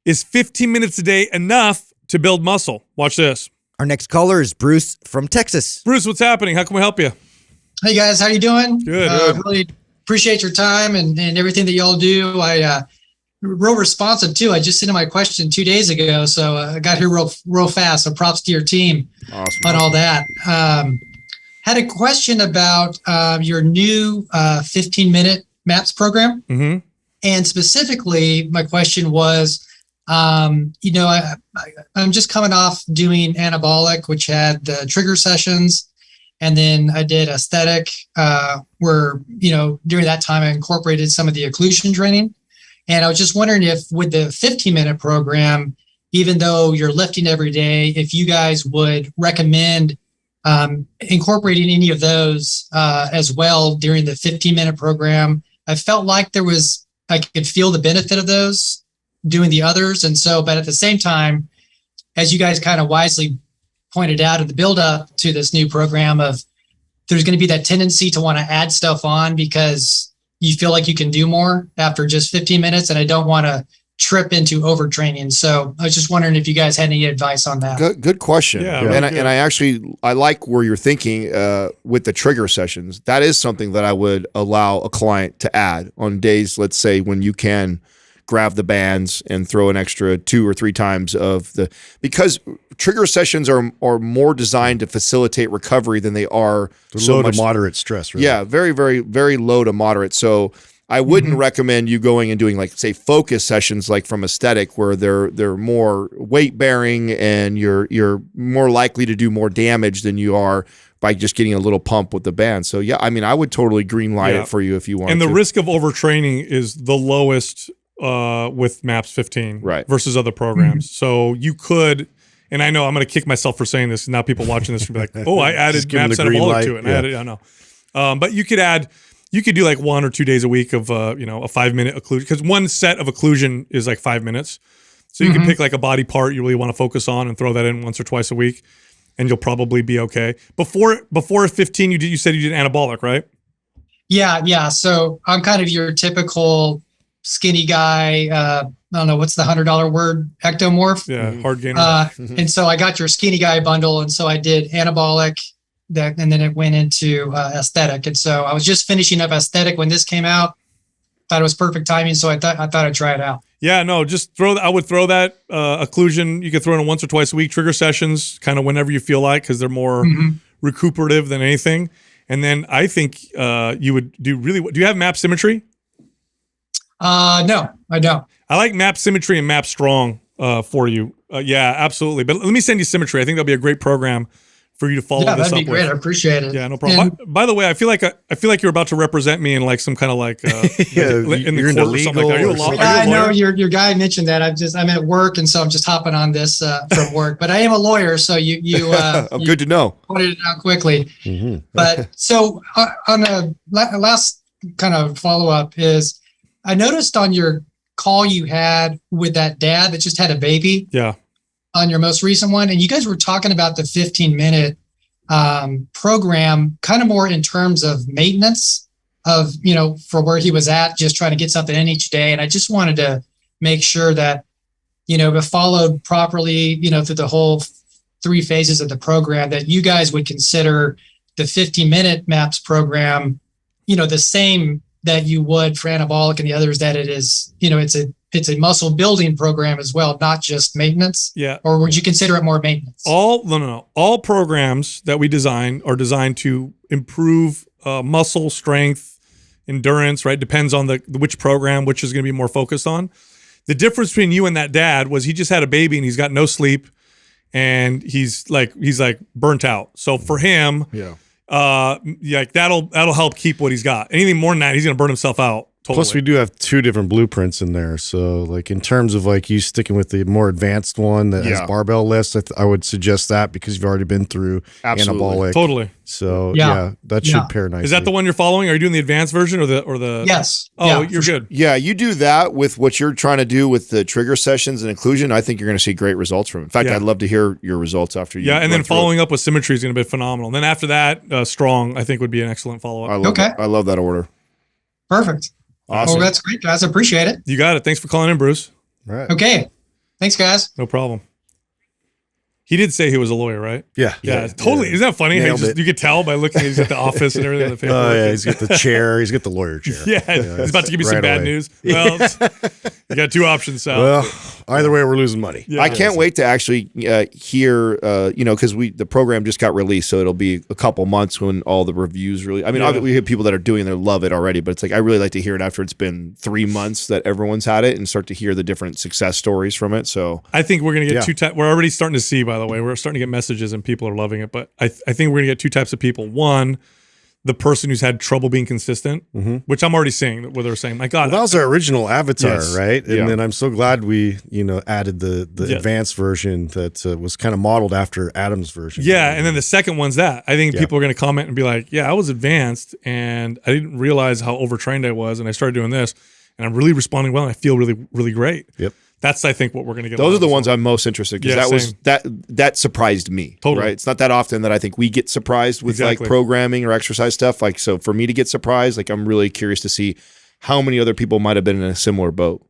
Is 15 minutes a day enough to build muscle? Watch this. Our next caller is Bruce from Texas. Bruce, what's happening? How can we help you? Hey guys, how you doing? Good. Really appreciate your time and everything that y'all do. I real responsive too. I just sent in my question 2 days ago, so I got here real fast. So props to your team on all that. Had a question about your new 15-minute MAPS program, and specifically, my question was, I'm just coming off doing anabolic, which had the trigger sessions. And then I did aesthetic, where, during that time I incorporated some of the occlusion training. And I was just wondering if with the 15-minute program, even though you're lifting every day, if you guys would recommend incorporating any of those as well during the 15-minute program. I felt like I could feel the benefit of those doing the others. And so, but at the same time, as you guys kind of wisely pointed out in the build up to this new program, of there's going to be that tendency to want to add stuff on because you feel like you can do more after just 15 minutes. And I don't want to trip into overtraining. So I was just wondering if you guys had any advice on that. Good question. Yeah, and I like where you're thinking with the trigger sessions. That is something that I would allow a client to add on days, let's say, when you can grab the bands and throw an extra 2 or 3 times because trigger sessions are more designed to facilitate recovery than they are low to moderate stress. Really. Yeah, very, very, very low to moderate. So I wouldn't recommend you going and doing, like, say, focus sessions like from aesthetic, where they're more weight bearing and you're more likely to do more damage than you are by just getting a little pump with the band. So yeah, I mean, I would totally green light it for you if you want. And the risk of overtraining is the lowest with MAPS 15 versus other programs. So you could, and I know I'm going to kick myself for saying this. Now people watching this will be like, "Oh, I added MAPS anabolic to it." And I know. But you could do like 1 or 2 days a week of a 5-minute occlusion, because one set of occlusion is like 5 minutes. So you can pick like a body part you really want to focus on and throw that in once or twice a week, and you'll probably be okay. Before 15, you said you did anabolic, right? Yeah. So I'm kind of your typical skinny guy. I don't know, what's the $100 word? Ectomorph. Yeah, hard gainer. And so I got your skinny guy bundle, and so I did anabolic, and then it went into aesthetic. And so I was just finishing up aesthetic when this came out. Thought it was perfect timing, so I thought I'd try it out. Yeah, no, I would throw that occlusion. You could throw it in once or twice a week, trigger sessions, kind of whenever you feel like, because they're more recuperative than anything. And then I think you would do really. Do you have MAP symmetry? No, I don't. I like MAP symmetry and MAP strong for you. Yeah, absolutely. But let me send you symmetry. I think that'll be a great program for you to follow this up with. Yeah, that'd be great. I appreciate it. Yeah, no problem. By the way, I feel like you're about to represent me in like some kind of like in the court or something like that. Are you a lawyer? I know your guy mentioned that. I'm at work, and so I'm just hopping on this from work. But I am a lawyer, so you good to know. Pointed it out quickly. But so on a last kind of follow up is, I noticed on your call you had with that dad that just had a baby. Yeah. On your most recent one, and you guys were talking about the 15-minute program, kind of more in terms of maintenance of, for where he was at, just trying to get something in each day. And I just wanted to make sure that, if followed properly, through the whole 3 phases of the program, that you guys would consider the 15-minute MAPS program, the same that you would for anabolic and the others, that it is, it's a muscle building program as well, not just maintenance. Yeah. Or would you consider it more maintenance? No. All programs that we design are designed to improve muscle strength, endurance, right? Depends on which program, which is going to be more focused on. The difference between you and that dad was he just had a baby and he's got no sleep and he's like burnt out. So for him, that'll help keep what he's got. Anything more than that, he's going to burn himself out. Totally. Plus, we do have 2 different blueprints in there. So, like, in terms of like you sticking with the more advanced one that has barbell lifts, I would suggest that, because you've already been through anabolic. Totally. So that should pair nicely. Is that the one you're following? Are you doing the advanced version or the? Yes. Oh, you're good. Yeah, you do that with what you're trying to do with the trigger sessions and occlusion. I think you're going to see great results from it. In fact, I'd love to hear your results after you. Yeah, and then following up with symmetry is going to be phenomenal. And then after that, strong, I think, would be an excellent follow up. I love that order. Perfect. Awesome. Well, that's great, guys. I appreciate it. You got it. Thanks for calling in, Bruce. All right. Okay. Thanks, guys. No problem. He did say he was a lawyer, right? Yeah. Totally. Isn't that funny? How you could tell by looking he's at the office and everything. The oh, yeah. He's got the chair. He's got the lawyer chair. He's about to give you some bad news. Well, you got two options, Sal. Well, either way, we're losing money. I can't wait to actually hear, because the program just got released, so it'll be a couple months when all the reviews really. I mean, obviously we have people that are doing it, that love it already, but it's like I really like to hear it after it's been 3 months that everyone's had it and start to hear the different success stories from it. So I think we're going to get two types. We're already starting to see, by the way, we're starting to get messages and people are loving it. But I think we're going to get two types of people. One, the person who's had trouble being consistent, which I'm already seeing where they're saying, my God. Well, that was our original avatar, right? And then I'm so glad we, added the advanced version that was kind of modeled after Adam's version. Yeah. And then the second one's that. I think people are going to comment and be like, yeah, I was advanced and I didn't realize how overtrained I was. And I started doing this and I'm really responding well. And I feel really, really great. Yep. That's, I think, what we're going to get. Those are the ones I'm most interested in because that surprised me. Totally. Right? It's not that often that I think we get surprised with like programming or exercise stuff. Like, so for me to get surprised, like I'm really curious to see how many other people might have been in a similar boat.